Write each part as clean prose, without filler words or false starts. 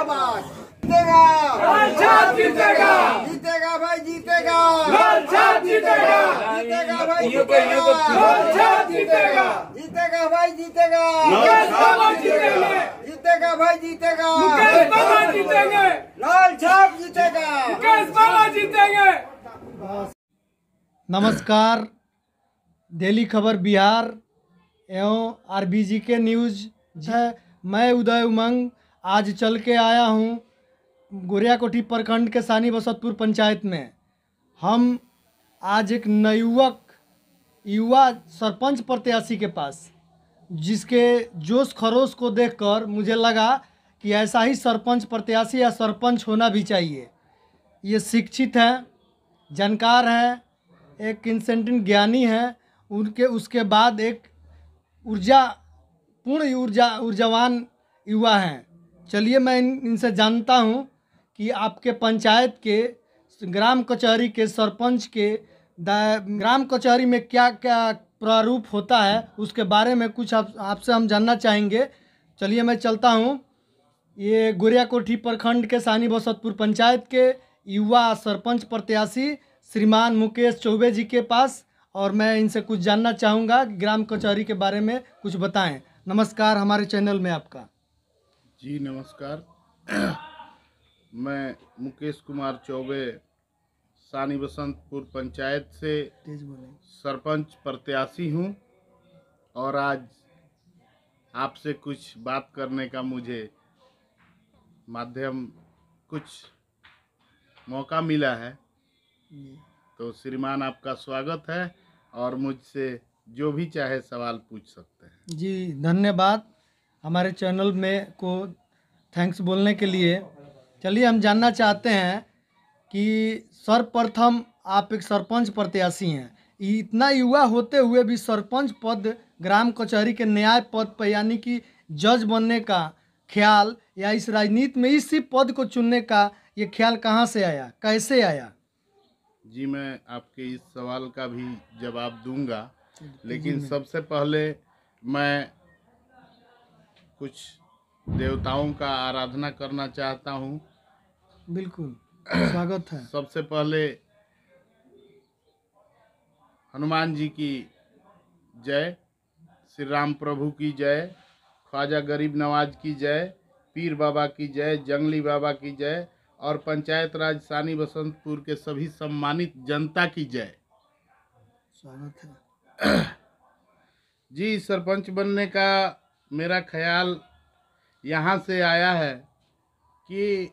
जिंदाबाद। जीतेगा लाल छाप जीतेगा, जीतेगा भाई जीतेगा, लाल छाप जीतेगा, जीतेगा भाई जीतेगा, लाल छाप जीतेगा, जीतेगा भाई जीतेगा, मुकेश बाबा जीतेंगे, जीतेगा भाई जीतेगा, मुकेश बाबा जीतेंगे, लाल छाप जीतेगा, मुकेश बाबा जीतेंगे। नमस्कार, डेली खबर बिहार एवं आरबीजी के न्यूज़ है। मैं उदय उमंग आज चल के आया हूँ गोरियाकोठी प्रखंड के सानी बसतपुर पंचायत में। हम आज एक युवा सरपंच प्रत्याशी के पास, जिसके जोश खरोश को देखकर मुझे लगा कि ऐसा ही सरपंच प्रत्याशी या सरपंच होना भी चाहिए। ये शिक्षित हैं, जानकार हैं, एक इंसेंटिव ज्ञानी हैं, उसके बाद एक ऊर्जावान युवा हैं। चलिए मैं इनसे जानता हूं कि आपके पंचायत के ग्राम कचहरी के सरपंच के ग्राम कचहरी में क्या क्या प्रारूप होता है, उसके बारे में कुछ आपसे हम जानना चाहेंगे। चलिए मैं चलता हूं ये गोरियाकोठी प्रखंड के सानी बसतपुर पंचायत के युवा सरपंच प्रत्याशी श्रीमान मुकेश चौबे जी के पास, और मैं इनसे कुछ जानना चाहूँगा, ग्राम कचहरी के बारे में कुछ बताएं। नमस्कार, हमारे चैनल में आपका। जी नमस्कार। मैं मुकेश कुमार चौबे सानी बसंतपुर पंचायत से सरपंच प्रत्याशी हूँ, और आज आपसे कुछ बात करने का मुझे कुछ मौका मिला है। तो श्रीमान आपका स्वागत है, और मुझसे जो भी चाहे सवाल पूछ सकते हैं। जी धन्यवाद हमारे चैनल में को थैंक्स बोलने के लिए। चलिए हम जानना चाहते हैं कि सर्वप्रथम आप एक सरपंच प्रत्याशी हैं, इतना युवा होते हुए भी सरपंच पद ग्राम कचहरी के न्याय पद पर यानी कि जज बनने का ख्याल, या इस राजनीति में इसी पद को चुनने का ये ख्याल कहाँ से आया, कैसे आया? जी मैं आपके इस सवाल का भी जवाब दूंगा, लेकिन सबसे पहले मैं कुछ देवताओं का आराधना करना चाहता हूँ। बिल्कुल, स्वागत है। सबसे पहले हनुमान जी की जय, श्री राम प्रभु की जय, ख्वाजा गरीब नवाज की जय, पीर बाबा की जय, जंगली बाबा की जय, और पंचायत राज सानी बसंतपुर के सभी सम्मानित जनता की जय। स्वागत है। जी सरपंच बनने का मेरा ख्याल यहाँ से आया है कि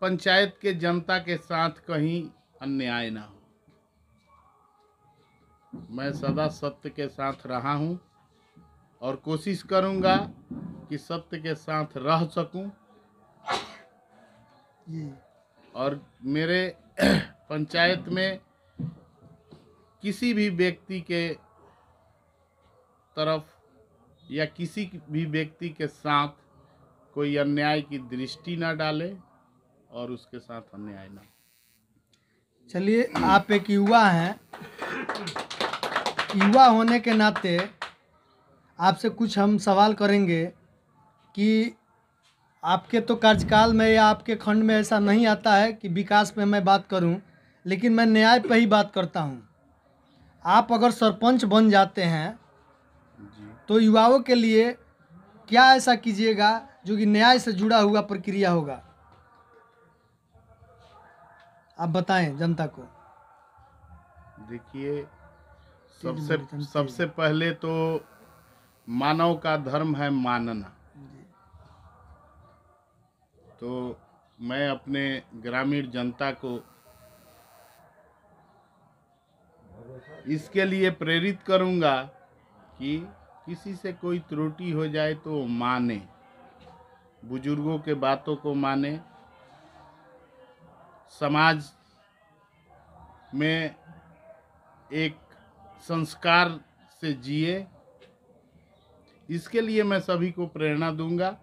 पंचायत के जनता के साथ कहीं अन्याय ना हो। मैं सदा सत्य के साथ रहा हूँ, और कोशिश करूँगा कि सत्य के साथ रह सकूँ। और मेरे पंचायत में किसी भी व्यक्ति के तरफ या किसी भी व्यक्ति के साथ कोई अन्याय की दृष्टि ना डाले, और उसके साथ अन्याय ना। चलिए आप एक युवा हैं, युवा होने के नाते आपसे कुछ हम सवाल करेंगे कि आपके तो कार्यकाल में या आपके खंड में ऐसा नहीं आता है कि विकास पे मैं बात करूं, लेकिन मैं न्याय पे ही बात करता हूं। आप अगर सरपंच बन जाते हैं तो युवाओं के लिए क्या ऐसा कीजिएगा जो कि न्याय से जुड़ा हुआ प्रक्रिया होगा? आप बताएं जनता को। देखिए, सबसे पहले तो मानव का धर्म है मानना। तो मैं अपने ग्रामीण जनता को इसके लिए प्रेरित करूंगा कि किसी से कोई त्रुटि हो जाए तो माने, बुजुर्गों के बातों को माने, समाज में एक संस्कार से जिए। इसके लिए मैं सभी को प्रेरणा दूंगा।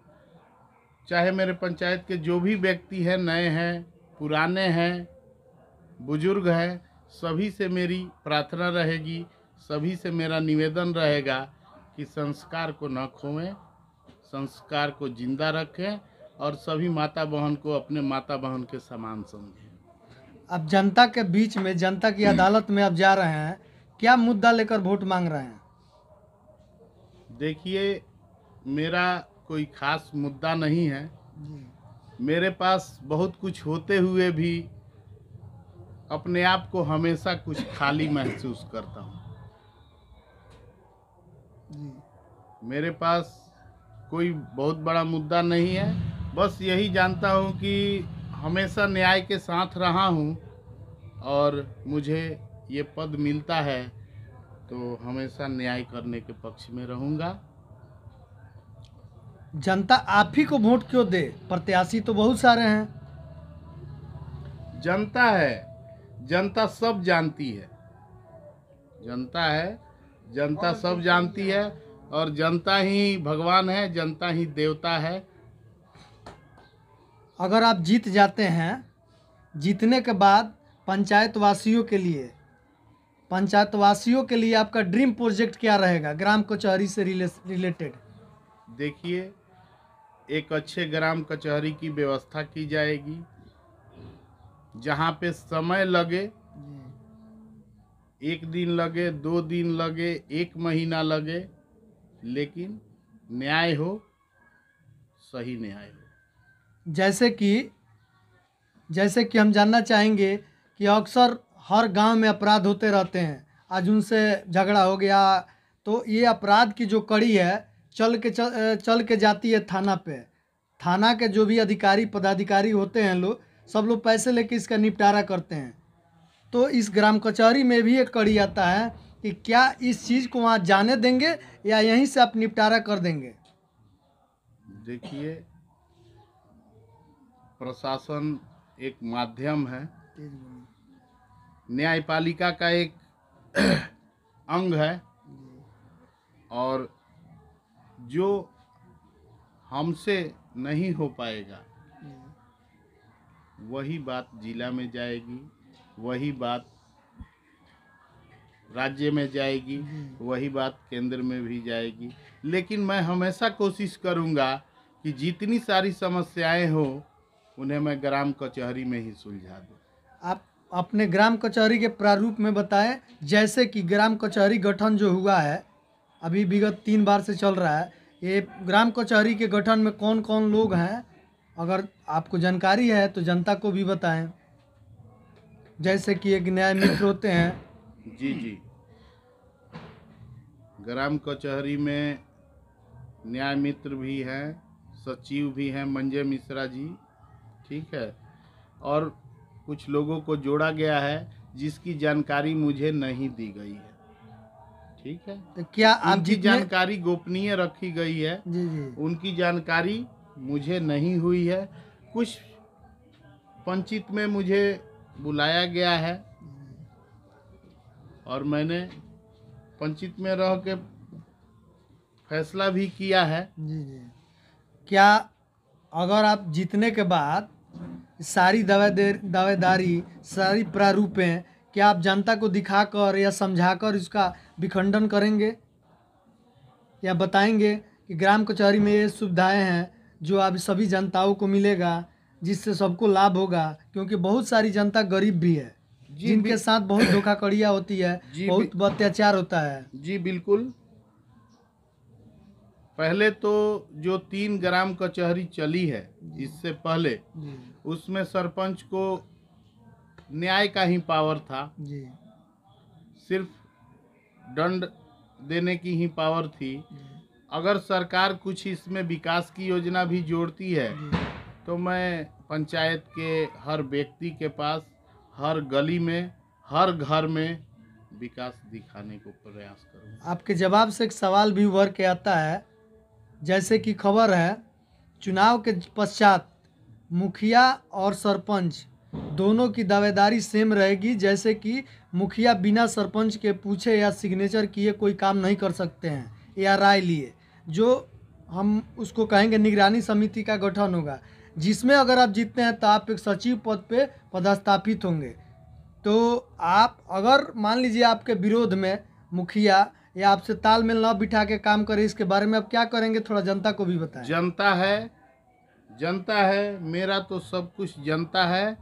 चाहे मेरे पंचायत के जो भी व्यक्ति हैं, नए हैं, पुराने हैं, बुजुर्ग हैं, सभी से मेरी प्रार्थना रहेगी, सभी से मेरा निवेदन रहेगा कि संस्कार को न खोएं, संस्कार को जिंदा रखें और सभी माता बहन को अपने माता बहन के समान समझें। अब जनता के बीच में, जनता की अदालत में आप जा रहे हैं, क्या मुद्दा लेकर वोट मांग रहे हैं? देखिए, मेरा कोई खास मुद्दा नहीं है। मेरे पास बहुत कुछ होते हुए भी अपने आप को हमेशा कुछ खाली महसूस करता हूँ। मेरे पास कोई बहुत बड़ा मुद्दा नहीं है, बस यही जानता हूँ कि हमेशा न्याय के साथ रहा हूँ और मुझे ये पद मिलता है तो हमेशा न्याय करने के पक्ष में रहूँगा। जनता आप ही को वोट क्यों दे? प्रत्याशी तो बहुत सारे हैं। जनता है, जनता सब जानती है। जनता है, जनता सब जानती है और जनता ही भगवान है, जनता ही देवता है। अगर आप जीत जाते हैं, जीतने के बाद पंचायत वासियों के लिए आपका ड्रीम प्रोजेक्ट क्या रहेगा ग्राम कचहरी से रिलेटेड? देखिए, एक अच्छे ग्राम कचहरी की व्यवस्था की जाएगी जहाँ पे समय लगे, 1 दिन लगे, 2 दिन लगे, 1 महीना लगे, लेकिन न्याय हो, सही न्याय हो। जैसे कि हम जानना चाहेंगे कि अक्सर हर गांव में अपराध होते रहते हैं। आज उनसे झगड़ा हो गया तो ये अपराध की जो कड़ी है चल के जाती है थाना पे। थाना के जो भी अधिकारी पदाधिकारी होते हैं लोग, सब लोग पैसे लेके इसका निपटारा करते हैं। तो इस ग्राम कचहरी में भी एक कड़ी आता है कि क्या इस चीज़ को वहाँ जाने देंगे या यहीं से आप निपटारा कर देंगे? देखिए, प्रशासन एक माध्यम है, न्यायपालिका का एक अंग है और जो हमसे नहीं हो पाएगा वही बात जिला में जाएगी, वही बात राज्य में जाएगी, वही बात केंद्र में भी जाएगी। लेकिन मैं हमेशा कोशिश करूंगा कि जितनी सारी समस्याएं हो उन्हें मैं ग्राम कचहरी में ही सुलझा दूं। आप अपने ग्राम कचहरी के प्रारूप में बताएं। जैसे कि ग्राम कचहरी गठन जो हुआ है, अभी विगत 3 बार से चल रहा है, ये ग्राम कचहरी के गठन में कौन कौन लोग हैं? अगर आपको जानकारी है तो जनता को भी बताएं। जैसे कि एक न्याय मित्र होते हैं। जी, ग्राम कचहरी में न्याय मित्र भी हैं, सचिव भी हैं मंजय मिश्रा जी, ठीक है, और कुछ लोगों को जोड़ा गया है जिसकी जानकारी मुझे नहीं दी गई है, ठीक है। तो क्या आप उनकी जानकारी गोपनीय रखी गई है। जी, उनकी जानकारी मुझे नहीं हुई है। कुछ पंचित में मुझे बुलाया गया है और मैंने पंचित में रह के फैसला भी किया है। जी। क्या अगर आप जीतने के बाद सारी दावेदारी, सारी प्रारूपें क्या आप जनता को दिखाकर या समझाकर इसका विखंडन करेंगे या बताएंगे कि ग्राम कचहरी में ये सुविधाएं हैं जो अब सभी जनताओं को मिलेगा, जिससे सबको लाभ होगा? क्योंकि बहुत सारी जनता गरीब भी है, जिनके साथ बहुत धोखाधड़ियाँ होती है, बहुत अत्याचार होता है। जी बिल्कुल। पहले तो जो 3 ग्राम कचहरी चली है इससे पहले, उसमें सरपंच को न्याय का ही पावर था, सिर्फ दंड देने की ही पावर थी। अगर सरकार कुछ इसमें विकास की योजना भी जोड़ती है तो मैं पंचायत के हर व्यक्ति के पास, हर गली में, हर घर में विकास दिखाने को प्रयास करूँगा। आपके जवाब से एक सवाल भी उभर के आता है। जैसे कि खबर है, चुनाव के पश्चात मुखिया और सरपंच दोनों की दावेदारी सेम रहेगी। जैसे कि मुखिया बिना सरपंच के पूछे या सिग्नेचर किए कोई काम नहीं कर सकते हैं या राय लिए, जो हम उसको कहेंगे निगरानी समिति का गठन होगा, जिसमें अगर आप जीतते हैं तो आप एक सचिव पद पे पदस्थापित होंगे। तो आप अगर मान लीजिए आपके विरोध में मुखिया या आपसे तालमेल न बिठा के काम करे, इसके बारे में आप क्या करेंगे, थोड़ा जनता को भी बताएं। जनता है, मेरा तो सब कुछ जनता है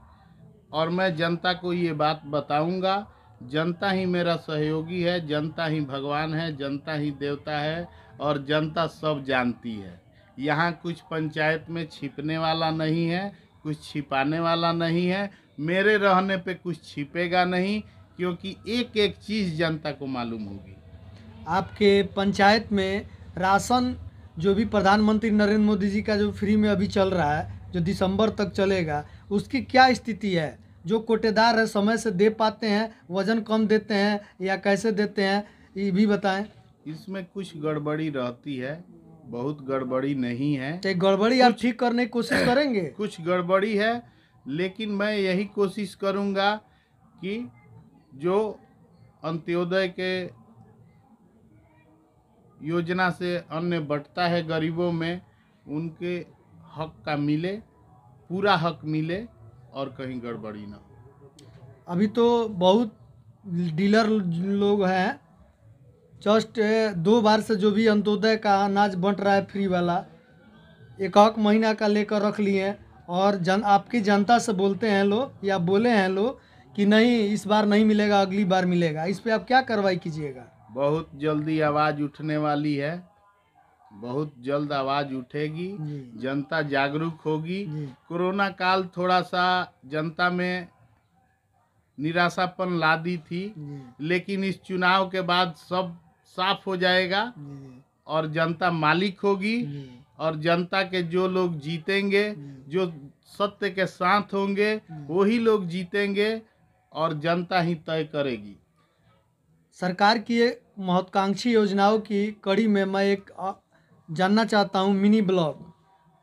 और मैं जनता को ये बात बताऊंगा। जनता ही मेरा सहयोगी है, जनता ही भगवान है, जनता ही देवता है और जनता सब जानती है। यहाँ कुछ पंचायत में छिपने वाला नहीं है, कुछ छिपाने वाला नहीं है। मेरे रहने पे कुछ छिपेगा नहीं, क्योंकि एक एक चीज़ जनता को मालूम होगी। आपके पंचायत में राशन जो भी प्रधानमंत्री नरेंद्र मोदी जी का जो फ्री में अभी चल रहा है, जो दिसंबर तक चलेगा, उसकी क्या स्थिति है? जो कोटेदार है समय से दे पाते हैं, वजन कम देते हैं या कैसे देते हैं, ये भी बताएं। इसमें कुछ गड़बड़ी रहती है, बहुत गड़बड़ी नहीं है। तो गड़बड़ी आप ठीक करने की कोशिश करेंगे? कुछ गड़बड़ी है, लेकिन मैं यही कोशिश करूंगा कि जो अंत्योदय के योजना से अन्न बंटता है गरीबों में, उनके हक का मिले, पूरा हक मिले और कहीं गड़बड़ी ना हो। अभी तो बहुत डीलर लोग हैं, जस्ट 2 बार से जो भी अंत्योदय का अनाज बंट रहा है फ्री वाला, 1 महीना का लेकर रख लिए हैं और आपकी जनता से बोलते हैं लोग या बोले हैं लोग कि नहीं इस बार नहीं मिलेगा, अगली बार मिलेगा। इस पे आप क्या कार्रवाई कीजिएगा? बहुत जल्दी आवाज़ उठने वाली है, बहुत जल्द आवाज़ उठेगी, जनता जागरूक होगी। कोरोना काल थोड़ा सा जनता में निराशापन ला दी थी, लेकिन इस चुनाव के बाद सब साफ हो जाएगा और जनता मालिक होगी और जनता के जो लोग जीतेंगे, जो सत्य के साथ होंगे, वही लोग जीतेंगे और जनता ही तय करेगी। सरकार की महत्वाकांक्षी योजनाओं की कड़ी में मैं एक जानना चाहता हूं, मिनी ब्लॉक,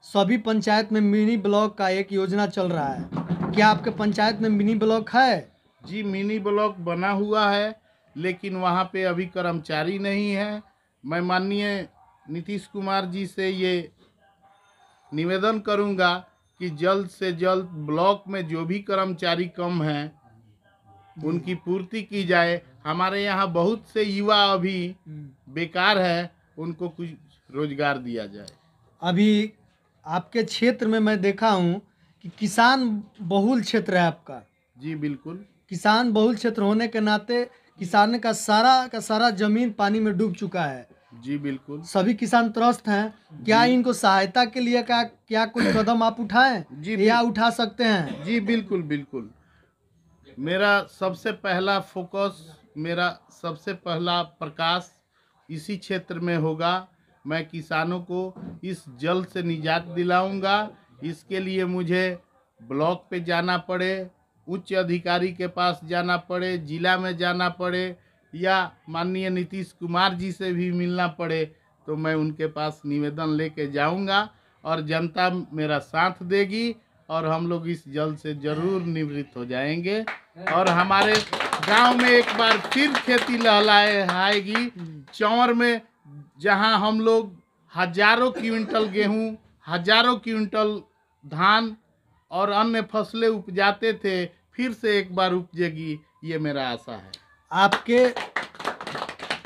सभी पंचायत में मिनी ब्लॉक का एक योजना चल रहा है, क्या आपके पंचायत में मिनी ब्लॉक है? जी, मिनी ब्लॉक बना हुआ है, लेकिन वहाँ पे अभी कर्मचारी नहीं है। मैं माननीय नीतीश कुमार जी से ये निवेदन करूँगा कि जल्द से जल्द ब्लॉक में जो भी कर्मचारी कम हैं उनकी पूर्ति की जाए। हमारे यहाँ बहुत से युवा अभी बेकार हैं, उनको कुछ रोजगार दिया जाए। अभी आपके क्षेत्र में मैं देखा हूँ कि किसान बहुल क्षेत्र है आपका। जी बिल्कुल, किसान बहुल क्षेत्र होने के नाते किसान का सारा जमीन पानी में डूब चुका है। जी बिल्कुल, सभी किसान त्रस्त हैं। क्या इनको सहायता के लिए क्या कोई कदम आप उठाएं या उठा सकते हैं? जी बिल्कुल बिल्कुल। मेरा सबसे पहला फोकस, मेरा सबसे पहला प्रकाश इसी क्षेत्र में होगा। मैं किसानों को इस जल से निजात दिलाऊंगा। इसके लिए मुझे ब्लॉक पे जाना पड़े, उच्च अधिकारी के पास जाना पड़े, जिला में जाना पड़े या माननीय नीतीश कुमार जी से भी मिलना पड़े, तो मैं उनके पास निवेदन लेके जाऊंगा और जनता मेरा साथ देगी और हम लोग इस जल से जरूर निवृत्त हो जाएंगे और हमारे गांव में एक बार फिर खेती लहलाएगी। चौर में जहां हम लोग हजारों क्विंटल गेहूं, हजारों क्विंटल धान और अन्य फसलें उपजाते थे, फिर से एक बार उपजेगी, ये मेरा आशा है।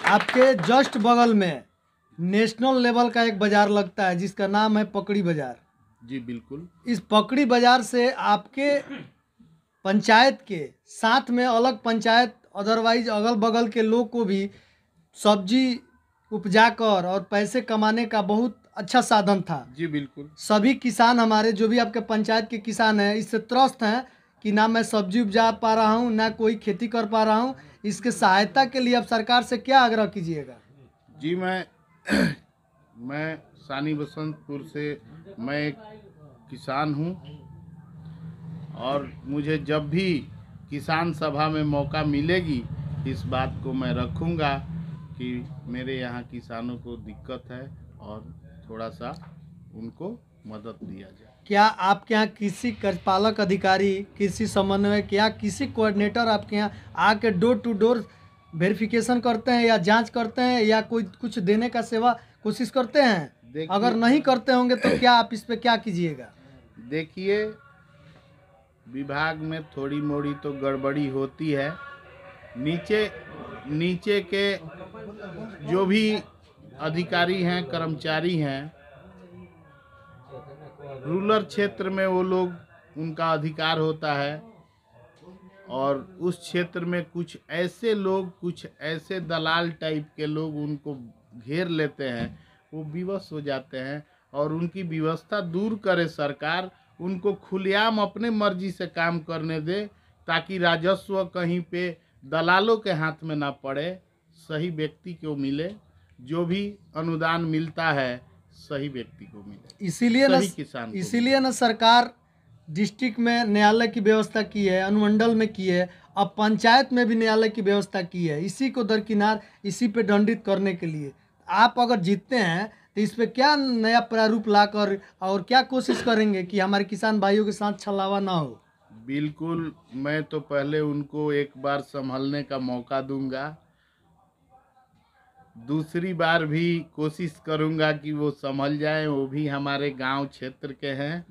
आपके जस्ट बगल में नेशनल लेवल का एक बाजार लगता है जिसका नाम है पकड़ी बाजार। जी बिल्कुल। इस पकड़ी बाजार से आपके पंचायत के साथ में अलग पंचायत अदरवाइज अगल बगल के लोग को भी सब्जी उपजाकर और पैसे कमाने का बहुत अच्छा साधन था। जी बिल्कुल। सभी किसान हमारे जो भी आपके पंचायत के किसान हैं इससे त्रस्त हैं कि ना मैं सब्जी उपजा पा रहा हूं, ना कोई खेती कर पा रहा हूं। इसके सहायता के लिए आप सरकार से क्या आग्रह कीजिएगा? जी मैं सानी बसंतपुर से मैं एक किसान हूं और मुझे जब भी किसान सभा में मौका मिलेगी इस बात को मैं रखूंगा कि मेरे यहाँ किसानों को दिक्कत है और थोड़ा सा उनको मदद दिया जाए। क्या आपके यहाँ कृषि कार्यपालक अधिकारी, कृषि समन्वयक या कृषि कोऑर्डिनेटर आपके यहाँ आके डोर टू डोर वेरिफिकेशन करते हैं या जांच करते हैं या कोई कुछ देने का सेवा कोशिश करते हैं? अगर नहीं करते होंगे तो क्या आप इस पे क्या कीजिएगा? देखिए, विभाग में थोड़ी मोड़ी तो गड़बड़ी होती है। नीचे के जो भी अधिकारी हैं, कर्मचारी हैं, रूरल क्षेत्र में वो लोग, उनका अधिकार होता है और उस क्षेत्र में कुछ ऐसे लोग, कुछ ऐसे दलाल टाइप के लोग उनको घेर लेते हैं, वो विवश हो जाते हैं और उनकी व्यवस्था दूर करे सरकार, उनको खुलेआम अपने मर्जी से काम करने दे ताकि राजस्व कहीं पे दलालों के हाथ में ना पड़े, सही व्यक्ति को मिले, जो भी अनुदान मिलता है सही व्यक्ति को मिले, सही किसान को इसीलिए न सरकार डिस्ट्रिक्ट में न्यायालय की व्यवस्था की है, अनुमंडल में की है, अब पंचायत में भी न्यायालय की व्यवस्था की है, इसी को दरकिनार, इसी पे दंडित करने के लिए। आप अगर जीतते हैं तो इस पे क्या नया प्रारूप लाकर और क्या कोशिश करेंगे कि हमारे किसान भाइयों के साथ छलावा ना हो? बिल्कुल, मैं तो पहले उनको एक बार संभलने का मौका दूंगा, दूसरी बार भी कोशिश करूंगा कि वो संभल जाएं, वो भी हमारे गांव क्षेत्र के हैं,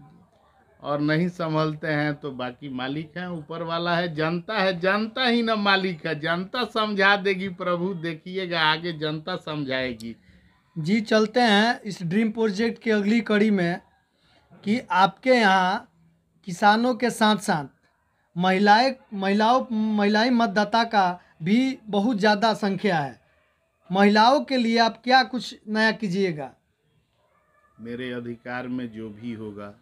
और नहीं संभलते हैं तो बाकी मालिक हैं, ऊपर वाला है, जनता है, जनता ही ना मालिक है, जनता समझा देगी प्रभु, देखिएगा आगे जनता समझाएगी। जी, चलते हैं इस ड्रीम प्रोजेक्ट की अगली कड़ी में कि आपके यहाँ किसानों के साथ साथ महिलाएं मतदाता का भी बहुत ज़्यादा संख्या है। महिलाओं के लिए आप क्या कुछ नया कीजिएगा? मेरे अधिकार में जो भी होगा,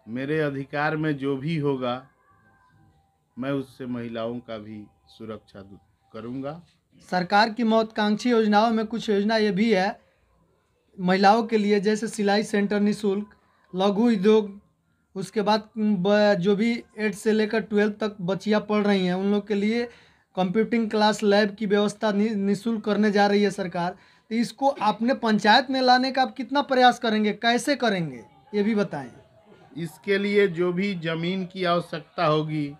मेरे अधिकार में जो भी होगा, मैं उससे महिलाओं का भी सुरक्षा करूंगा। सरकार की महत्वाकांक्षी योजनाओं में कुछ योजना ये भी है महिलाओं के लिए, जैसे सिलाई सेंटर निःशुल्क, लघु उद्योग, उसके बाद जो भी 8 से लेकर 12 तक बच्चियां पढ़ रही हैं उन लोग के लिए कंप्यूटिंग क्लास, लैब की व्यवस्था निःशुल्क करने जा रही है सरकार। तो इसको अपने पंचायत में लाने का आप कितना प्रयास करेंगे, कैसे करेंगे, ये भी बताएं। इसके लिए जो भी ज़मीन की आवश्यकता होगी,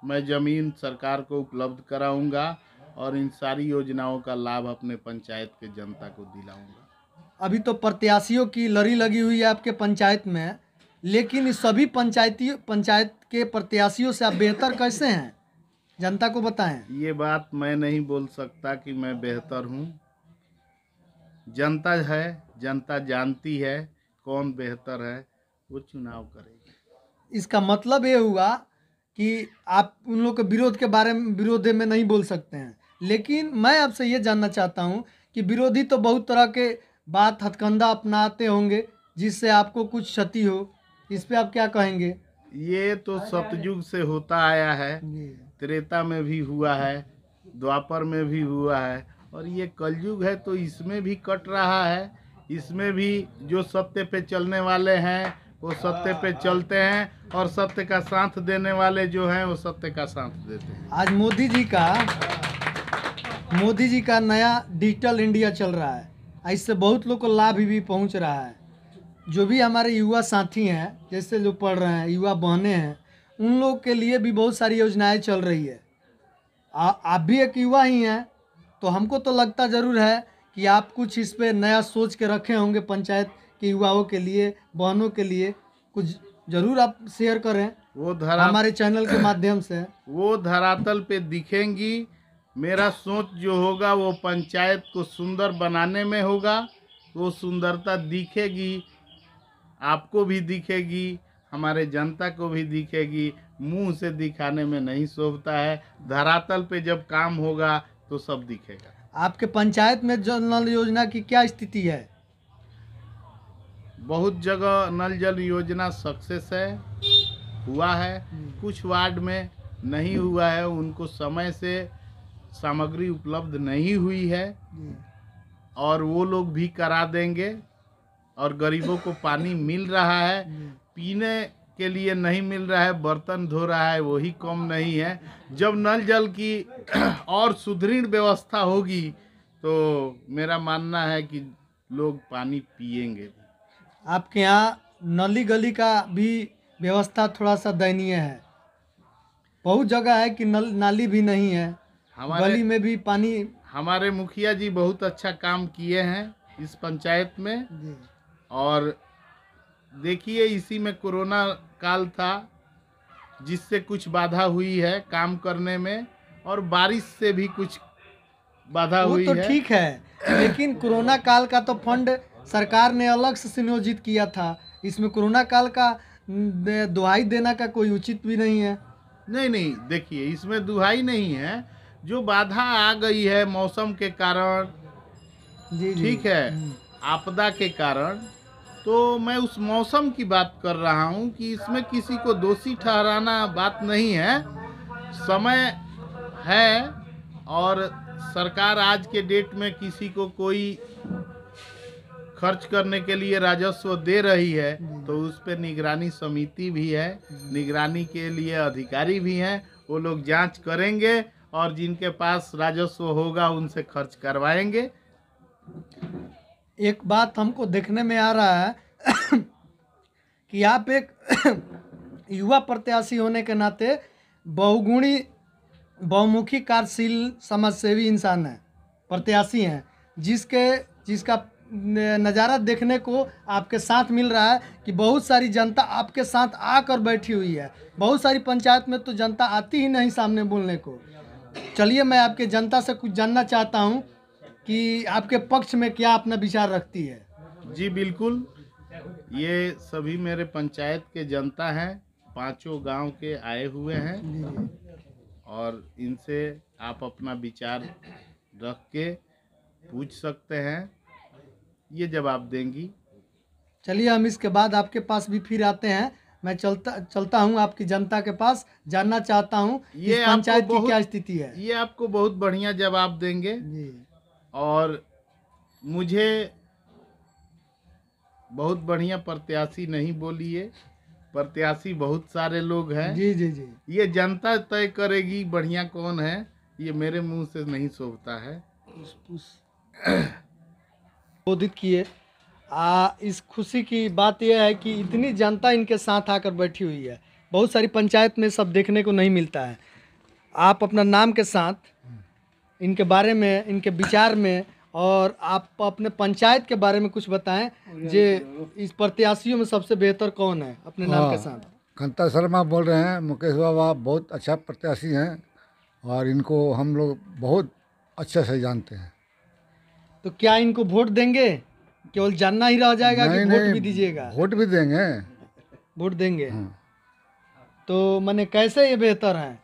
मैं ज़मीन सरकार को उपलब्ध कराऊंगा और इन सारी योजनाओं का लाभ अपने पंचायत के जनता को दिलाऊंगा। अभी तो प्रत्याशियों की लड़ी लगी हुई है आपके पंचायत में, लेकिन इस सभी पंचायत के प्रत्याशियों से आप बेहतर कैसे हैं, जनता को बताएं। ये बात मैं नहीं बोल सकता कि मैं बेहतर हूँ, जनता है, जनता जानती है कौन बेहतर है, वो चुनाव करेगी। इसका मतलब ये हुआ कि आप उन लोग के विरोध में नहीं बोल सकते हैं, लेकिन मैं आपसे ये जानना चाहता हूँ कि विरोधी तो बहुत तरह के बात हथकंडा अपनाते होंगे जिससे आपको कुछ क्षति हो, इस पे आप क्या कहेंगे? ये तो सतयुग से होता आया है, त्रेता में भी हुआ है, द्वापर में भी हुआ है, और ये कलयुग है तो इसमें भी कट रहा है। इसमें भी जो सत्य पे चलने वाले हैं वो सत्य पे चलते हैं, और सत्य का साथ देने वाले जो हैं वो सत्य का साथ देते हैं। आज मोदी जी का नया डिजिटल इंडिया चल रहा है, इससे बहुत लोग को लाभ भी पहुंच रहा है। जो भी हमारे युवा साथी हैं, जैसे जो पढ़ रहे हैं, युवा बहनें हैं, उन लोग के लिए भी बहुत सारी योजनाएं चल रही है। आप भी एक युवा ही हैं, तो हमको तो लगता ज़रूर है कि आप कुछ इस पे नया सोच के रखे होंगे पंचायत के युवाओं के लिए, बहनों के लिए, कुछ ज़रूर आप शेयर करें वो हमारे चैनल के माध्यम से। वो धरातल पे दिखेंगी। मेरा सोच जो होगा वो पंचायत को सुंदर बनाने में होगा, वो सुंदरता दिखेगी, आपको भी दिखेगी, हमारे जनता को भी दिखेगी। मुंह से दिखाने में नहीं शोभता है, धरातल पे जब काम होगा तो सब दिखेगा। आपके पंचायत में जल नल योजना की क्या स्थिति है? बहुत जगह नल जल योजना सक्सेस है, हुआ है, कुछ वार्ड में नहीं हुआ है, उनको समय से सामग्री उपलब्ध नहीं हुई है, और वो लोग भी करा देंगे। और गरीबों को पानी मिल रहा है, पीने के लिए नहीं मिल रहा है, बर्तन धो रहा है वही कम नहीं है। जब नल जल की और सुदृढ़ व्यवस्था होगी तो मेरा मानना है कि लोग पानी पिएंगे। आपके यहाँ नली गली का भी व्यवस्था थोड़ा सा दयनीय है, बहुत जगह है कि नाली भी नहीं है, गली में भी पानी। हमारे मुखिया जी बहुत अच्छा काम किए हैं इस पंचायत में, और देखिए इसी में कोरोना काल था जिससे कुछ बाधा हुई है काम करने में, और बारिश से भी कुछ बाधा वो हुई तो है। ठीक है, लेकिन कोरोना काल का तो फंड सरकार ने अलग से संयोजित किया था। इसमें कोरोना काल का दुहाई देना का कोई उचित भी नहीं है। नहीं नहीं, देखिए इसमें दुहाई नहीं है। जो बाधा आ गई है मौसम के कारण, जी जी। ठीक है, आपदा के कारण, तो मैं उस मौसम की बात कर रहा हूँ कि इसमें किसी को दोषी ठहराना बात नहीं है। समय है और सरकार आज के डेट में किसी को कोई खर्च करने के लिए राजस्व दे रही है, तो उस पर निगरानी समिति भी है, निगरानी के लिए अधिकारी भी हैं। वो लोग जांच करेंगे और जिनके पास राजस्व होगा उनसे खर्च करवाएंगे। एक बात हमको देखने में आ रहा है कि आप एक युवा प्रत्याशी होने के नाते बहुगुणी बहुमुखी कार्यशील समाजसेवी इंसान है, प्रत्याशी हैं, जिसका नज़ारा देखने को आपके साथ मिल रहा है कि बहुत सारी जनता आपके साथ आकर बैठी हुई है। बहुत सारी पंचायत में तो जनता आती ही नहीं सामने बोलने को। चलिए, मैं आपके जनता से कुछ जानना चाहता हूं कि आपके पक्ष में क्या अपना विचार रखती है। जी बिल्कुल, ये सभी मेरे पंचायत के जनता हैं, 5 गांव के आए हुए हैं और इनसे आप अपना विचार रख के पूछ सकते हैं, ये जवाब देंगी। चलिए, हम इसके बाद आपके पास भी फिर आते हैं। मैं चलता हूं आपकी जनता के पास, जानना चाहता हूं ये इस पंचायत आपको की क्या स्थिति है। ये आपको बहुत बढ़िया जवाब देंगे। जी और मुझे बहुत बढ़िया प्रत्याशी नहीं बोलिए, प्रत्याशी बहुत सारे लोग हैं। जी जी जी। ये जनता तय करेगी बढ़िया कौन है, ये मेरे मुंह से नहीं शोभता है। संबोधित किए। इस खुशी की बात यह है कि इतनी जनता इनके साथ आकर बैठी हुई है। बहुत सारी पंचायत में सब देखने को नहीं मिलता है। आप अपना नाम के साथ इनके बारे में, इनके विचार में, और आप अपने पंचायत के बारे में कुछ बताएं। जे इस प्रत्याशियों में सबसे बेहतर कौन है, अपने नाम के साथ। कांता शर्मा बोल रहे हैं। मुकेश बाबा बहुत अच्छा प्रत्याशी हैं और इनको हम लोग बहुत अच्छे से जानते हैं। तो क्या इनको वोट देंगे? केवल जानना ही रह जाएगा कि वोट भी दीजिएगा? वोट भी देंगे। वोट देंगे। तो माने कैसे ये बेहतर है?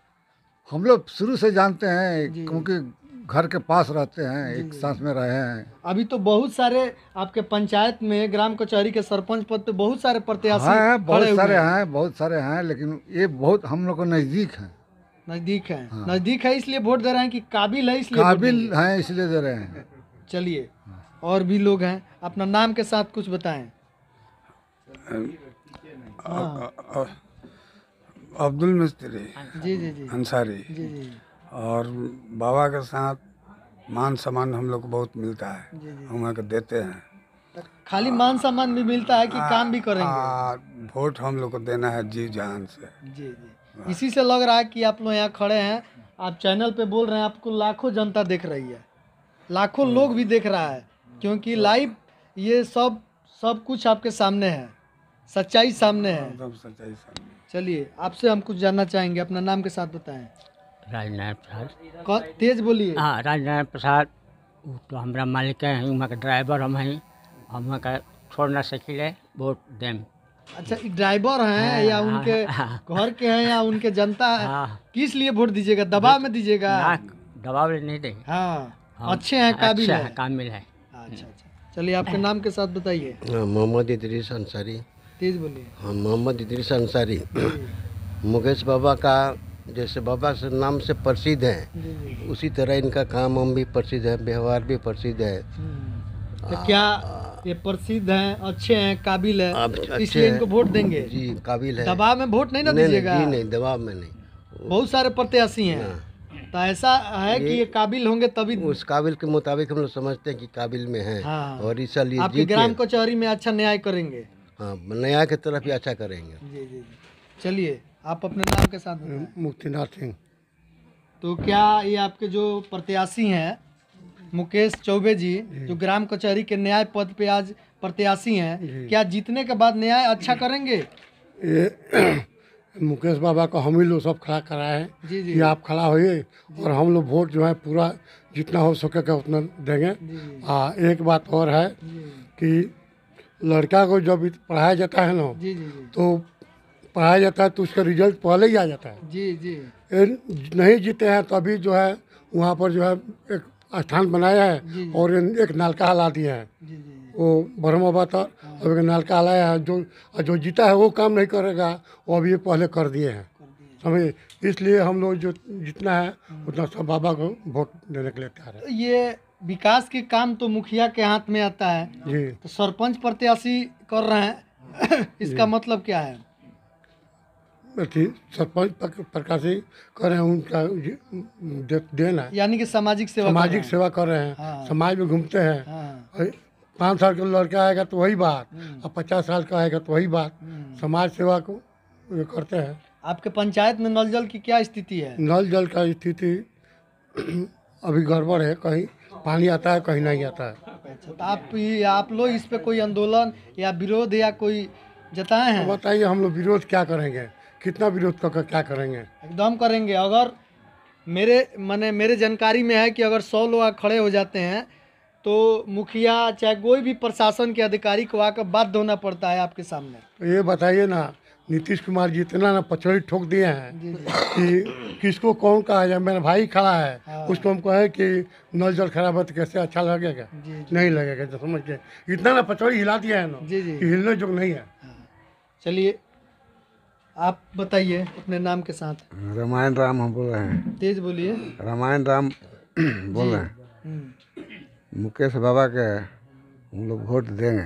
हम लोग शुरू से जानते हैं जी। क्योंकि घर के पास रहते हैं, एक साथ में रहे हैं। अभी तो बहुत सारे आपके पंचायत में, ग्राम कचहरी के सरपंच पद पे बहुत सारे प्रत्याशी हाँ, खड़े बहुत हुए सारे हैं। हैं, बहुत सारे हैं, लेकिन ये बहुत हम लोग को नज़दीक हैं। नजदीक है। नजदीक है इसलिए वोट दे रहे हैं कि काबिल है इसलिए वोट काबिल देंगे? हैं इसलिए दे रहे हैं। चलिए, और भी लोग हैं, अपना नाम के साथ कुछ बताएं। अब्दुल मिस्त्री जी जी जी अंसारी। जी जी और बाबा के साथ मान सम्मान हम लोग को बहुत मिलता है, जी जी। हम वहाँ के देते हैं। खाली मान सम्मान भी मिलता है कि काम भी करेंगे? वोट हम लोग को देना है जी जान से। जी जी। इसी से लग रहा है कि आप लोग यहाँ खड़े हैं, आप चैनल पे बोल रहे हैं, आपको लाखों जनता देख रही है, लाखों लोग भी देख रहा है, क्योंकि लाइव ये सब कुछ आपके सामने है, सच्चाई सामने है। एकदम सच्चाई सामने। चलिए, आपसे हम कुछ जानना चाहेंगे, अपना नाम के साथ बताएं। राजनारायण प्रसाद। तेज बोलिए। हाँ, राजनारायण प्रसाद। वो तो हमारा मालिक है, वहाँ का ड्राइवर हम हैं, हम वहाँ का छोड़ ना सकिले, वोट दें। अच्छा, ड्राइवर हैं या उनके घर के हैं या उनके जनता है? हाँ। किस लिए वोट दीजिएगा? दबाव में दीजिएगा? ना दबाव नहीं देंगे। हाँ, हम अच्छे हैं, काबिल अच्छा है। काबिल है। अच्छा अच्छा। चलिए, आपके नाम के साथ बताइए। मोहम्मद इदरीस अंसारी। तेज बोलिए। हाँ, मोहम्मद इदरीस अंसारी। मुकेश बाबा का जैसे बाबा से नाम से प्रसिद्ध हैं, जी जी। उसी तरह इनका काम हम भी प्रसिद्ध है, व्यवहार भी प्रसिद्ध है। तो क्या ये प्रसिद्ध हैं, अच्छे हैं, काबिल है, अच्छे इसलिए हैं। इनको वोट देंगे? जी, काबिल है। दबाव में वोट नहीं ना नहीं, दीजिएगा? जी नहीं, दबाव में नहीं। बहुत सारे प्रत्याशी हैं, तो ऐसा है कि ये काबिल होंगे तभी। उस काबिल के मुताबिक हम लोग समझते हैं कि काबिल में हैं। हाँ। और इसलिए आपके जीत ग्राम कचहरी में अच्छा न्याय करेंगे। हाँ, न्याय की तरफ ही अच्छा करेंगे। जी जी जी। चलिए, आप अपने नाम के साथ बताएं। मुक्तिनाथ सिंह। तो क्या ये आपके जो प्रत्याशी हैं मुकेश चौबे जी, जो ग्राम कचहरी के न्याय पद पे आज प्रत्याशी हैं, क्या जीतने के बाद न्याय अच्छा करेंगे? मुकेश बाबा को हम ही लोग सब खड़ा कराए हैं जी जी कि आप खड़ा होइए और हम लोग वोट जो है पूरा जितना हो सकेगा उतना देंगे। एक बात और है कि लड़का को जब पढ़ाया जाता है ना जी जी जी तो पढ़ाया जाता है तो उसका रिजल्ट पहले ही आ जाता है। जी जी ये नहीं जीते हैं तो अभी जो है वहाँ पर जो है एक स्थान बनाया है और एक नलका हला दिया है। जी जी वो ब्रह्मवा था अब एक नलका हलाया है। जो जीता है वो काम नहीं करेगा, वो अभी पहले कर दिए हैं समझे। इसलिए हम लोग जो जितना है उतना सब बाबा को वोट देने के लिए तैयार है। ये विकास के काम तो मुखिया के हाथ में आता है, जी तो सरपंच प्रत्याशी कर रहे हैं इसका मतलब क्या है? अथी सरपंच प्रकाशी कर रहे हैं, उनका देना है। यानी कि सामाजिक सेवा सामाजिक कर सेवा कर रहे हैं। हाँ। समाज में घूमते हैं। रहे हैं। हाँ 5 साल का लड़का आएगा तो वही बात, और 50 साल का आएगा तो वही बात। समाज सेवा को ये करते हैं। आपके पंचायत में नल जल की क्या स्थिति है? नल जल का स्थिति अभी गड़बड़ है, कहीं पानी आता है कहीं नहीं आता है। अच्छा, तो आप लोग इस पे कोई आंदोलन या विरोध या कोई जताए हैं? बताइए हम लोग विरोध क्या करेंगे, कितना विरोध कर क्या करेंगे। एकदम करेंगे। अगर मेरे जानकारी में है कि अगर 100 लोग खड़े हो जाते हैं तो मुखिया चाहे कोई भी प्रशासन के अधिकारी को आकर बाध्य होना पड़ता है आपके सामने। तो ये बताइए ना, नीतीश कुमार जी इतना ना पचड़ी ठोक दिए हैं कि किसको कौन कहा जाए। मेरा भाई खड़ा है, उसको हम कहे कि नल जल खराब है तो कैसे अच्छा लगेगा? नहीं लगेगा। तो समझ के इतना ना पचड़ी हिला दिया है ना जी जी। कि हिलने जोग नहीं है। चलिए आप बताइए अपने नाम के साथ। रामायण राम हम बोल रहे हैं। तेज बोलिए। रामायण राम बोल रहे हैं। हम्म। मुकेश बाबा के हम लोग वोट देंगे।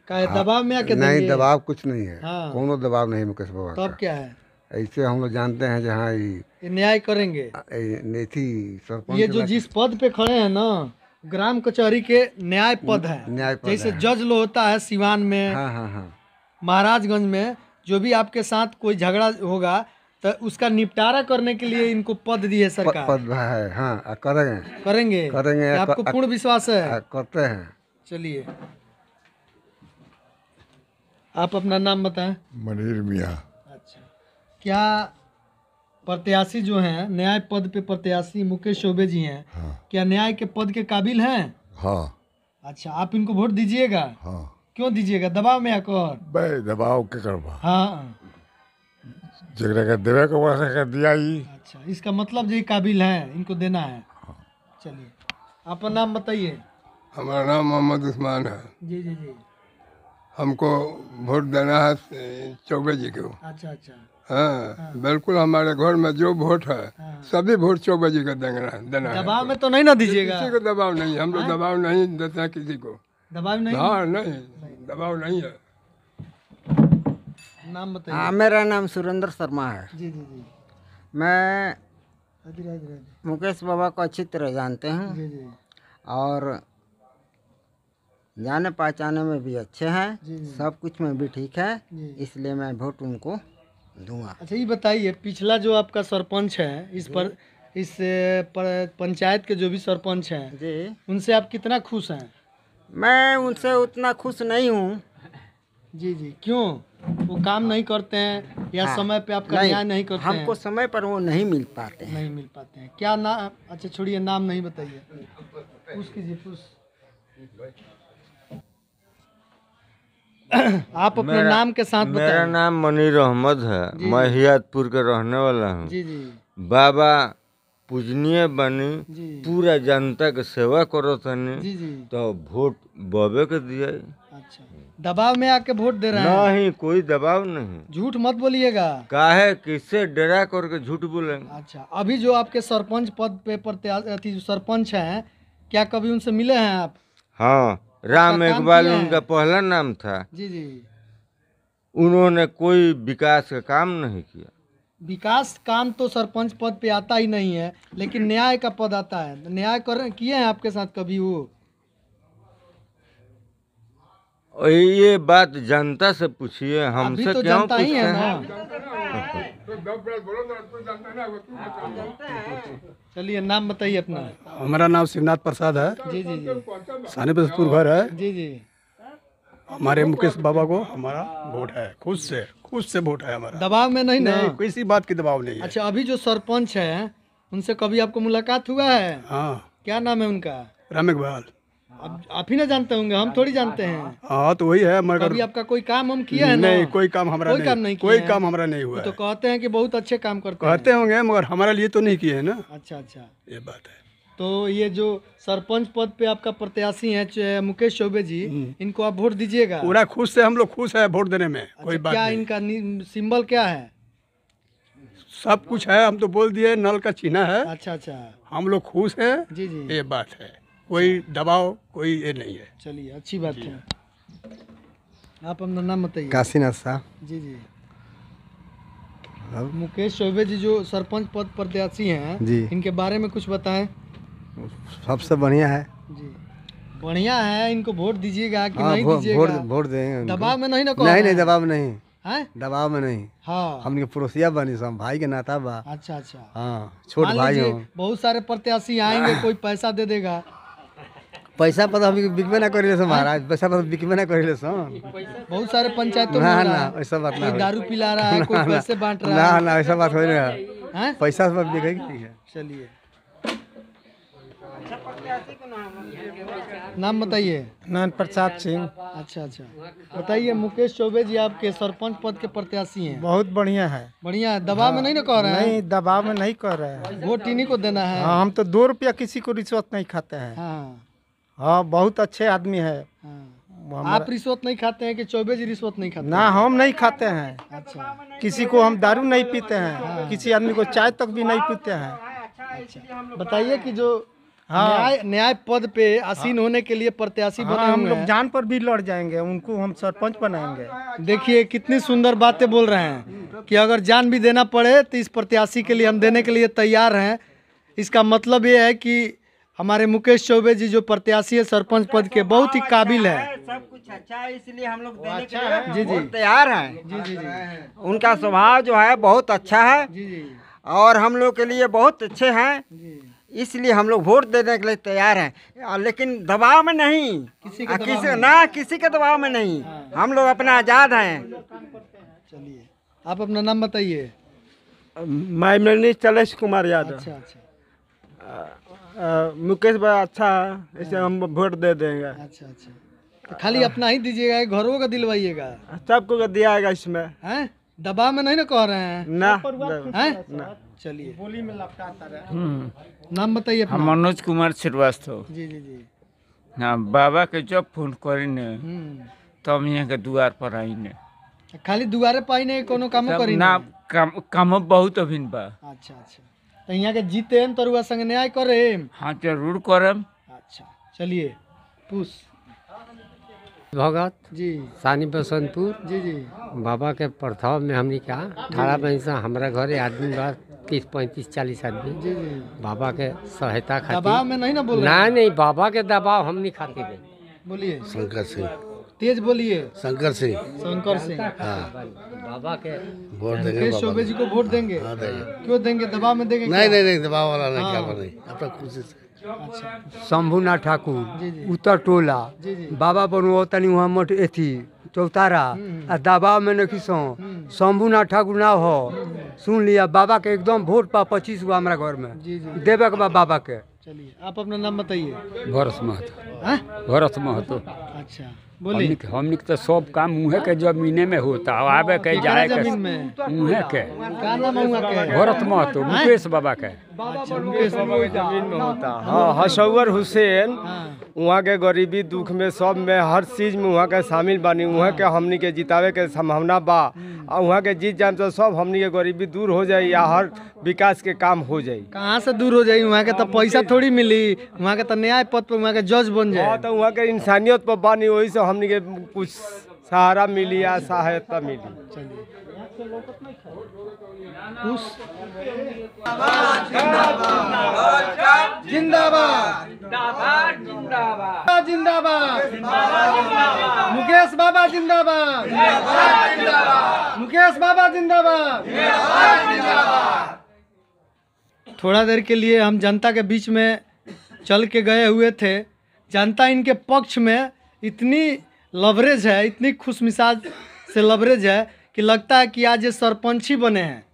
का है, दबाव में आके नहीं, देंगे? दबाव कुछ नहीं है। हाँ। कोनो दबाव नहीं मुकेश बाबा तब का। क्या है? ऐसे हम लोग जानते हैं जहाँ ये न्याय करेंगे। नेथी सरपंच ये जो जिस पद पे खड़े हैं ना, ग्राम कचहरी के न्याय पद है। न्याय पद जैसे है। जज लो होता है सिवान में, हाँ हाँ हाँ महाराजगंज में, जो भी आपके साथ कोई झगड़ा होगा तो उसका निपटारा करने के लिए इनको पद दी है सरकार। पद है। हाँ करेंगे करेंगे करेंगे। ये आपको पूर्ण विश्वास है? करते हैं। चलिए आप अपना नाम बताएं। मनीर मियाँ। अच्छा, क्या प्रत्याशी जो हैं न्याय पद पे प्रत्याशी मुकेश चौबे जी हैं, क्या न्याय के पद के काबिल हैं? हाँ अच्छा, आप इनको वोट दीजिएगा? हाँ। क्यों दीजिएगा? दबाव में आकर? भाई दबाव के करवा हाँ। जगह का देवे को वैसे कर दिया ही। अच्छा, इसका मतलब जो ये काबिल हैं इनको देना है। चलिए आपका नाम बताइए। हमारा नाम मोहम्मद उस्मान है। जी जी जी। हमको वोट देना है चौबे जी को। अच्छा अच्छा। हाँ बिल्कुल, हमारे घर में जो वोट है सभी वोट चौबे जी को देना है। दबाव में तो नहीं ना दीजिएगा? किसी को दबाव नहीं, हम लोग दबाव नहीं देते हैं किसी को। दबाव नहीं? हाँ नहीं, दबाव नहीं है। नाम बताइए। हाँ, मेरा नाम सुरेंद्र शर्मा है। जी जी जी। मैं जी मुकेश बाबा को अच्छी तरह जानते हैं जी जी। और जाने पहचाने में भी अच्छे हैं। जी जी। सब कुछ में भी ठीक है, जी। इसलिए मैं वोट उनको दूंगा। अच्छा, ये बताइए पिछला जो आपका सरपंच है इस पंचायत के जो भी सरपंच हैं जी, उनसे आप कितना खुश हैं? मैं उनसे उतना खुश नहीं हूँ। जी जी। क्यों? वो काम नहीं करते हैं या हाँ, समय पे आपका न्याय नहीं करते हैं? हमको समय पर वो नहीं मिल पाते हैं। नहीं मिल पाते हैं। क्या नाम? अच्छा छोड़िए, नाम नहीं बताइए। पूछ कीजिए, पूछ। आप अपने नाम के साथ बताइए। मेरा नाम मनीर अहमद है। मैं हियातपुर के रहने वाला हूँ। जी जी। बाबा पूजनीय बनी, जी। पूरा जनता के सेवा करो तनी, जी जी। तो वोट बबे के दिया। अच्छा, दबाव में आके वोट दे रहे हैं? नहीं, कोई दबाव नहीं। झूठ मत बोलिएगा। काहे किससे डरा करके झूठ बोलेंगे? अच्छा, अभी जो आपके सरपंच पद पे प्रत्याशी जो सरपंच हैं, क्या कभी उनसे मिले हैं आप? हाँ, राम काम इकबाल किए हैं? उनका पहला नाम था। जी जी। उन्होंने कोई विकास का काम नहीं किया। विकास काम तो सरपंच पद पे आता ही नहीं है, लेकिन न्याय का पद आता है। न्याय किए हैं आपके साथ कभी वो? और ये बात जनता से पूछिए, अभी हमसे तो क्यों जनता ही पूछते है हैं? चलिए नाम बताइए अपना। हमारा नाम शिवनाथ प्रसाद है। जी जी जी। सानीपुर घर है। जी जी। हमारे मुकेश बाबा को हमारा वोट है, खुद से वोट है हमारा। दबाव में नहीं ना? नहीं, किसी बात की दबाव नहीं है। अच्छा, अभी जो सरपंच है उनसे कभी आपको मुलाकात हुआ है? हाँ। क्या नाम है उनका? रमेश बयाल। अब आप ही ना जानते होंगे, हम थोड़ी जानते हैं। हाँ तो वही है, मगर कभी आपका कोई काम हम किया है ना? नहीं, कोई काम हमारा कोई काम नहीं किया कोई है। काम हमारा नहीं हुआ तो है। कहते हैं कि बहुत अच्छे काम करते कहते होंगे मगर हमारे लिए तो नहीं किए है ना। अच्छा अच्छा, ये बात है। तो ये जो सरपंच पद पे आपका प्रत्याशी है मुकेश चौबे जी, इनको आप वोट दीजिएगा? पूरा खुश से, हम लोग खुश है वोट देने में। कोई बात क्या नहीं। इनका सिंबल क्या है? सब कुछ है, हम तो बोल दिए, नल का चिन्ह है। अच्छा अच्छा, हम लोग खुश हैं। जी जी, ये बात है, कोई दबाव कोई ये नहीं है। चलिए अच्छी बात है। आप अपना नाम बताइए। काशीनाथ शाह। जी जी, मुकेश चौबे जी जो सरपंच पद प्रत्याशी हैं जी, इनके बारे में कुछ बताएं। सबसे बढ़िया है जी, बढ़िया है। इनको वोट दीजिएगा कि हाँ, नहीं दीजिएगा? वोट देंगे उनको। दबाव में नहीं ना? नहीं, दबाव में नहीं है, दबाव में नहीं। हाँ, हमके पड़ोसिया बनी, सब भाई के नाता बा। अच्छा अच्छा, हाँ, छोट मान भाई लीजिए हो। बहुत सारे प्रत्याशी आएंगे, कोई पैसा दे देगा? पैसा पता हम बिकबे ना करेले सो महाराज, पैसा पता बिकबे ना करेले सो। बहुत सारे पंचायतों में ना हो रहा ना, है। ऐसा बात ना कोई हो। दारू पिला रहा है, कोई पैसे बांट रहा ना है। ना, ऐसा बात हो नहीं रहा हैं? पैसा सब बिकेगी है। चलिए, नाम बताइए। नयन प्रसाद सिंह। अच्छा अच्छा, बताइए मुकेश चौबे जी आपके सरपंच पद के प्रत्याशी हैं। बहुत बढ़िया है। बढ़िया है, दबाव में नहीं ना कह रहे हैं? नहीं, दबाव में नहीं कह रहे हैं। वोट इन्हीं को देना है। हाँ, हम तो 2 रुपया किसी को रिश्वत नहीं खाते हैं। हाँ, बहुत अच्छे आदमी है। आप रिश्वत नहीं खाते हैं कि चौबे जी रिश्वत नहीं खाते? ना, हम नहीं खाते हैं। अच्छा, किसी को हम दारू नहीं पीते हैं, किसी आदमी को चाय तक भी नहीं पीते हैं। बताइए कि जो हाँ, न्याय पद पे आसीन होने के लिए प्रत्याशी बने हाँ, हम हुए लोग हैं। जान पर भी लड़ जाएंगे, उनको हम सरपंच बनाएंगे। देखिए कितनी सुंदर बातें बोल रहे हैं कि अगर जान भी देना पड़े तो इस प्रत्याशी के लिए हम देने के लिए तैयार हैं। इसका मतलब ये है कि हमारे मुकेश चौबे जी जो प्रत्याशी है सरपंच पद के, बहुत ही काबिल है। सब कुछ अच्छा है, इसलिए हम लोग देने अच्छा के है। लिए जी जी, बहुत तैयार हैं। जी जी जी, उनका स्वभाव जो है बहुत अच्छा है। जी जी, और हम लोग के लिए बहुत अच्छे हैं, जी। इसलिए हम लोग वोट देने के लिए तैयार हैं। लेकिन दबाव में नहीं, किसी के दबाव में ना किसी के दबाव में नहीं। हम लोग अपना आज़ाद हैं। चलिए, आप अपना नाम बताइए। मैं चलेश कुमार यादव। अच्छा अच्छा, मुकेश भाई अच्छा है, इसे हम वोट दे देंगे। अच्छा अच्छा, तो खाली अपना ही दीजिएगा, घरों का दिलवाइएगा? सबको दिया जाएगा इसमें। हैं? दबाव में नहीं ना कह रहे हैं? ना, हैं? चलिए, बोली में लपटाता रहे। नाम बताइए अपना। मनोज कुमार श्रीवास्तव। जी जी जी, हाँ, बाबा के जब फोन करी ने तब यहाँ के द्वार पर आई ने। खाली दुआरे पाई नहीं, कोनो काम करी ना? काम बहुत अभिन बा। अच्छा अच्छा, तो यहाँ के जीते हैं तरुआ संग न्याय करे? हाँ, जरूर करम। अच्छा, चलिए पूछ। भगत जी, सानी बसंतपुर। जी जी, बाबा के प्रथाव में हमने क्या 18 पैसा हमारा घरे आदमी बा 30 35 40 आदमी। जी जी, बाबा के सहायता खातिर। दबाव में नहीं ना बोल रहे? नहीं नहीं, बाबा के दबाव हम नहीं खाते हैं। बोलिए। शंकर सिंह। तेज बोलिए। शंकर सिंह। शंकर सिंह। हाँ, बाबा के वोट देंगे। मुकेश चौबे जी को वोट देंगे? हाँ, देंगे। क्यों देंगे? दबाव में देंगे? नहीं नहीं नहीं, दबाव वाला नहीं, हाँ। क्या नहीं, अपना खुशी से। अच्छा, शंभुनाथ ठाकुर उत्तर टोला जी जी, बाबा बनुआ तनी वहाँ मठ एथी चौतारा आ दबाव में नहीं सो शंभुनाथ ठाकुर ना हो। सुन लिया, बाबा के एकदम वोट पा 25 गो हमारा घर में जी जी, देवे के बा बाबा के। चलिए, आप अपना नाम बताइए। भरत महतो। हाँ? भरत महतो। अच्छा, बोलिए। हमनी के तो सब काम मुँहे के जमीने में होता, आवे के जाए के जमीन में मुँहे के। का नाम है वहाँ के? भरत महतो, मुकेश बाबा के। अच्छा, मुकेश जमीन में होता। हाँ, हसौवर हुसैन वहाँ के गरीबी दुख में सब में हर चीज में वहाँ के शामिल बानी। वहाँ के हमनी के जितावे के संभावना बा, और वहाँ के जीत जाए तो सब हमनी के गरीबी दूर हो जाए या हर विकास के काम हो जाए। कहाँ से दूर हो जाए? वहाँ के तो पैसा थोड़ी मिली, वहाँ के तो न्याय पद पर वहाँ के जज बन जाए। हाँ, तो वहाँ के इंसानियत पर बानी, वही से हमनी के कुछ सहारा मिली या सहायता मिली। जिंदाबाद जिंदाबाद, मुकेश बाबा जिंदाबाद, मुकेश बाबा जिंदाबाद। थोड़ा देर के लिए हम जनता के बीच में चल के गए हुए थे। जनता इनके पक्ष में इतनी लवरेज है, इतनी खुशमिजाज से लवरेज है कि लगता है कि आज ये सरपंच ही बने हैं।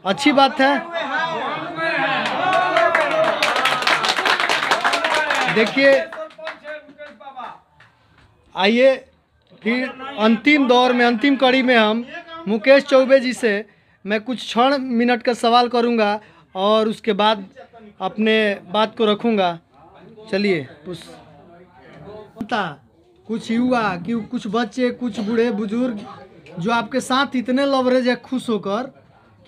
अच्छी बात है। देखिए, आइए फिर अंतिम दौर में, अंतिम कड़ी में हम मुकेश चौबे जी से मैं कुछ क्षण मिनट का सवाल करूंगा और उसके बाद अपने बात को रखूंगा। चलिए, कुछ युवा कि कुछ बच्चे, कुछ बूढ़े बुजुर्ग जो आपके साथ इतने लवरेज है खुश होकर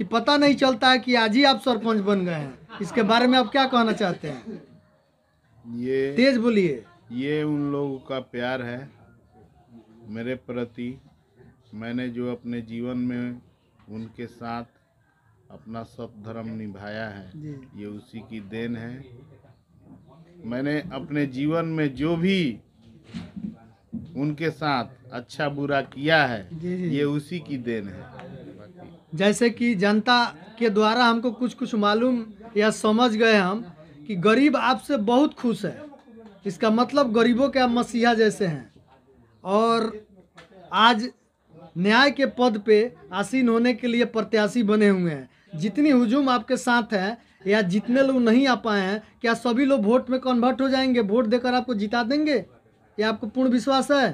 कि पता नहीं चलता है कि आज ही आप सरपंच बन गए हैं, इसके बारे में आप क्या कहना चाहते हैं? ये तेज बोलिए। ये उन लोगों का प्यार है मेरे प्रति। मैंने जो अपने जीवन में उनके साथ अपना सब धर्म निभाया है, ये उसी की देन है। मैंने अपने जीवन में जो भी उनके साथ अच्छा बुरा किया है, ये उसी की देन है। जैसे कि जनता के द्वारा हमको कुछ कुछ मालूम या समझ गए हम कि गरीब आपसे बहुत खुश है। इसका मतलब गरीबों के आप मसीहा जैसे हैं और आज न्याय के पद पे आसीन होने के लिए प्रत्याशी बने हुए हैं। जितनी हुजूम आपके साथ है या जितने लोग नहीं आ पाए हैं, क्या सभी लोग वोट में कन्वर्ट हो जाएंगे, वोट देकर आपको जिता देंगे? ये आपको पूर्ण विश्वास है?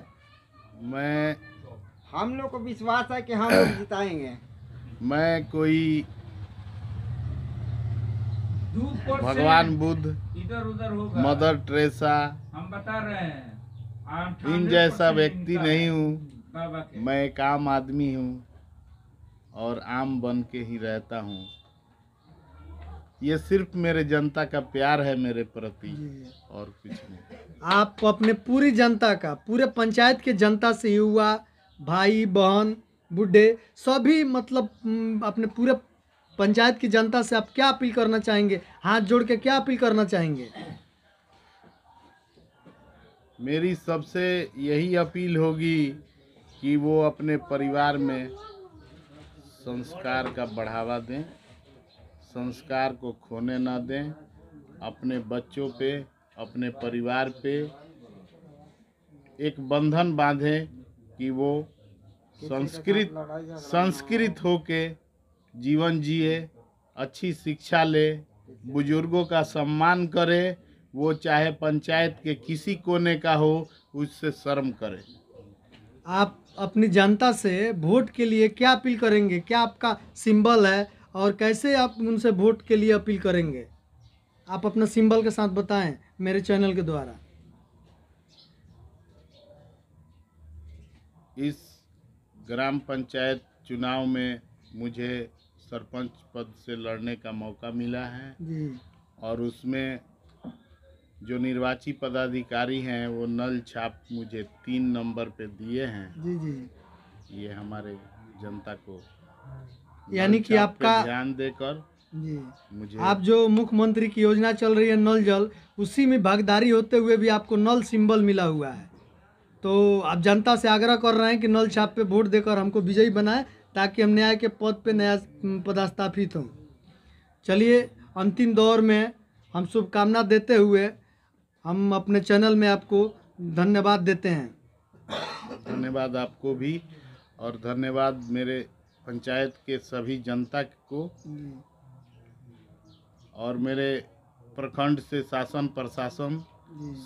हम लोग को विश्वास है कि हम लोग जिताएंगे। मैं कोई भगवान बुद्ध, इधर उधर होगा, मदर टेरेसा, हम बता रहे हैं, इन जैसा व्यक्ति नहीं हूँ। बाबा के। मैं एक आम आदमी हूँ और आम बन के ही रहता हूँ। ये सिर्फ मेरे जनता का प्यार है मेरे प्रति और कुछ नहीं। आप अपने पूरी जनता का, पूरे पंचायत के जनता से, युवा भाई बहन बूढ़े सभी, मतलब अपने पूरे पंचायत की जनता से आप क्या अपील करना चाहेंगे? हाथ जोड़ के क्या अपील करना चाहेंगे? मेरी सबसे यही अपील होगी कि वो अपने परिवार में संस्कार का बढ़ावा दें, संस्कार को खोने ना दें। अपने बच्चों पे, अपने परिवार पे एक बंधन बांधें कि वो संस्कृत होके जीवन जिए, अच्छी शिक्षा ले, बुजुर्गों का सम्मान करे। वो चाहे पंचायत के किसी कोने का हो, उससे शर्म करे। आप अपनी जनता से वोट के लिए क्या अपील करेंगे? क्या आपका सिंबल है और कैसे आप उनसे वोट के लिए अपील करेंगे? आप अपना सिंबल के साथ बताएं मेरे चैनल के द्वारा। इस ग्राम पंचायत चुनाव में मुझे सरपंच पद से लड़ने का मौका मिला है जी। और उसमें जो निर्वाची पदाधिकारी हैं वो नल छाप मुझे 3 नंबर पे दिए हैं। जी जी। ये हमारे जनता को यानी कि आपका ध्यान देकर जी, मुझे आप जो मुख्यमंत्री की योजना चल रही है नल जल, उसी में भागीदारी होते हुए भी आपको नल सिंबल मिला हुआ है। तो आप जनता से आग्रह कर रहे हैं कि नल छाप पे वोट देकर हमको विजयी बनाएं ताकि हम न्याय के पद पे नया पदस्थापित हों। चलिए, अंतिम दौर में हम शुभकामना देते हुए हम अपने चैनल में आपको धन्यवाद देते हैं। धन्यवाद आपको भी और धन्यवाद मेरे पंचायत के सभी जनता को और मेरे प्रखंड से शासन प्रशासन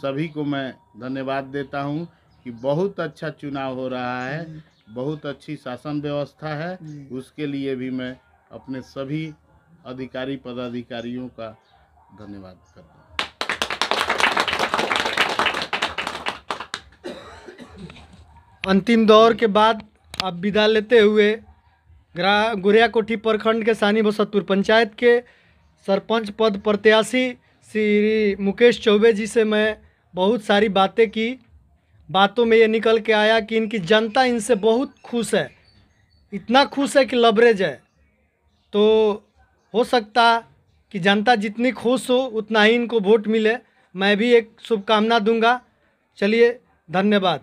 सभी को मैं धन्यवाद देता हूं कि बहुत अच्छा चुनाव हो रहा है, बहुत अच्छी शासन व्यवस्था है। उसके लिए भी मैं अपने सभी अधिकारी पदाधिकारियों का धन्यवाद करता हूँ। अंतिम दौर के बाद अब विदा लेते हुए गुरियाकोठी प्रखंड के सानी बसतपुर पंचायत के सरपंच पद प्रत्याशी श्री मुकेश चौबे जी से मैं बहुत सारी बातें की। बातों में ये निकल के आया कि इनकी जनता इनसे बहुत खुश है, इतना खुश है कि लबरेज है। तो हो सकता कि जनता जितनी खुश हो उतना ही इनको वोट मिले। मैं भी एक शुभकामना दूंगा। चलिए, धन्यवाद।